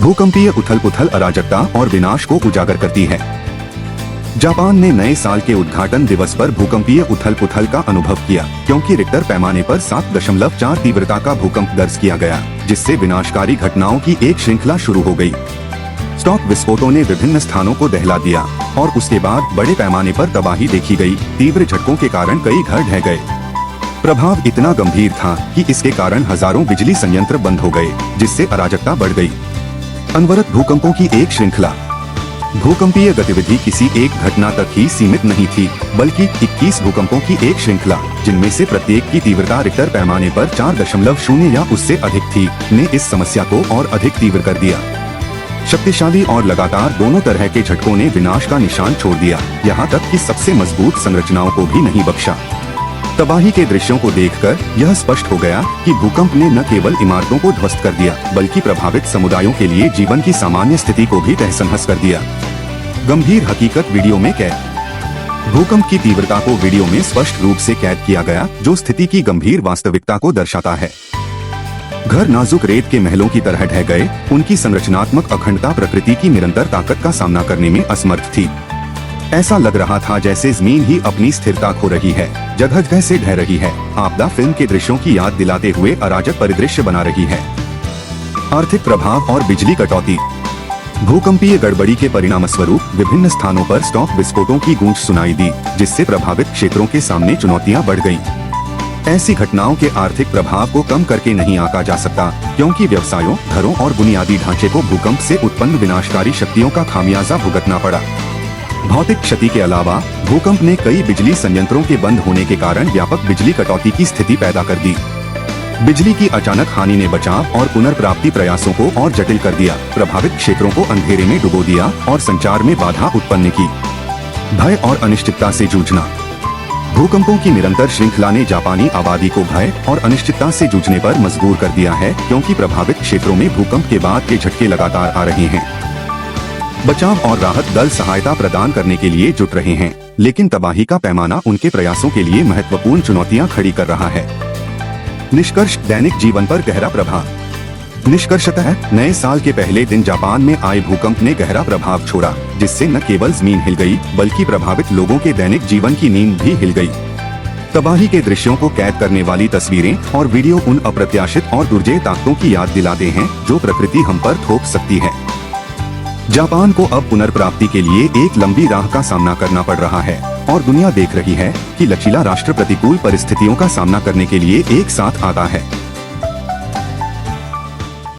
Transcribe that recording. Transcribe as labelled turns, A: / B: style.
A: भूकंपीय उथल-पुथल अराजकता और विनाश को उजागर करती है। जापान ने नए साल के उद्घाटन दिवस पर भूकंपीय उथल-पुथल का अनुभव किया, क्योंकि रिक्टर पैमाने पर 7.4 तीव्रता का भूकंप दर्ज किया गया, जिससे विनाशकारी घटनाओं की एक श्रृंखला शुरू हो गई। स्टॉक विस्फोटों ने विभिन्न स्थानों को दहला दिया और उसके बाद बड़े पैमाने पर तबाही देखी गई। तीव्र झटकों के कारण कई घर ढह गए। प्रभाव इतना गंभीर था कि इसके कारण हजारों बिजली संयंत्र बंद हो गए, जिससे अराजकता बढ़ गई। अनवरत भूकंपों की एक श्रृंखला। भूकंपीय गतिविधि किसी एक घटना तक ही सीमित नहीं थी, बल्कि 21 भूकंपों की एक श्रृंखला, जिनमें से प्रत्येक की तीव्रता रिक्टर पैमाने पर 4.0 या उससे अधिक थी, ने इस समस्या को और अधिक तीव्र कर दिया। शक्तिशाली और लगातार दोनों तरह के झटकों ने विनाश का निशान छोड़ दिया, यहाँ तक कि सबसे मजबूत संरचनाओं को भी नहीं बख्शा। तबाही के दृश्यों को देखकर यह स्पष्ट हो गया कि भूकंप ने न केवल इमारतों को ध्वस्त कर दिया, बल्कि प्रभावित समुदायों के लिए जीवन की सामान्य स्थिति को भी तहस-नहस कर दिया। गंभीर हकीकत वीडियो में कैद। भूकंप की तीव्रता को वीडियो में स्पष्ट रूप से कैद किया गया, जो स्थिति की गंभीर वास्तविकता को दर्शाता है। घर नाजुक रेत के महलों की तरह ढह गए, उनकी संरचनात्मक अखंडता प्रकृति की निरंतर ताकत का सामना करने में असमर्थ थी। ऐसा लग रहा था जैसे जमीन ही अपनी स्थिरता खो रही है, जगह से ढह रही है। आपदा फिल्म के दृश्यों की याद दिलाते हुए अराजक परिदृश्य बना रही है। आर्थिक प्रभाव और बिजली कटौती। भूकंपीय गड़बड़ी के परिणामस्वरूप विभिन्न स्थानों पर स्टॉक विस्फोटों की गूंज सुनाई दी, जिससे प्रभावित क्षेत्रों के सामने चुनौतियां बढ़ गईं। ऐसी घटनाओं के आर्थिक प्रभाव को कम करके नहीं आंका जा सकता, क्योंकि व्यवसायों, घरों और बुनियादी ढांचे को भूकंप से उत्पन्न विनाशकारी शक्तियों का खामियाजा भुगतना पड़ा। भौतिक क्षति के अलावा भूकंप ने कई बिजली संयंत्रों के बंद होने के कारण व्यापक बिजली कटौती की स्थिति पैदा कर दी। बिजली की अचानक हानि ने बचाव और पुनर्प्राप्ति प्रयासों को और जटिल कर दिया, प्रभावित क्षेत्रों को अंधेरे में डुबो दिया और संचार में बाधा उत्पन्न की। भय और अनिश्चितता से जूझना। भूकंपों की निरंतर श्रृंखला ने जापानी आबादी को भय और अनिश्चितता से जूझने पर मजबूर कर दिया है, क्योंकि प्रभावित क्षेत्रों में भूकंप के बाद के झटके लगातार आ रहे हैं। बचाव और राहत दल सहायता प्रदान करने के लिए जुट रहे हैं, लेकिन तबाही का पैमाना उनके प्रयासों के लिए महत्वपूर्ण चुनौतियां खड़ी कर रहा है। निष्कर्ष। दैनिक जीवन पर गहरा प्रभाव। निष्कर्षतः नए साल के पहले दिन जापान में आए भूकंप ने गहरा प्रभाव छोड़ा, जिससे न केवल जमीन हिल गई, बल्कि प्रभावित लोगों के दैनिक जीवन की नींद भी हिल गई। तबाही के दृश्यों को कैद करने वाली तस्वीरें और वीडियो उन अप्रत्याशित और दुर्जय ताकतों की याद दिलाते हैं, जो प्रकृति हम पर थोप सकती है। जापान को अब पुनर्प्राप्ति के लिए एक लंबी राह का सामना करना पड़ रहा है, और दुनिया देख रही है कि लचीला राष्ट्र प्रतिकूल परिस्थितियों का सामना करने के लिए एक साथ आता है।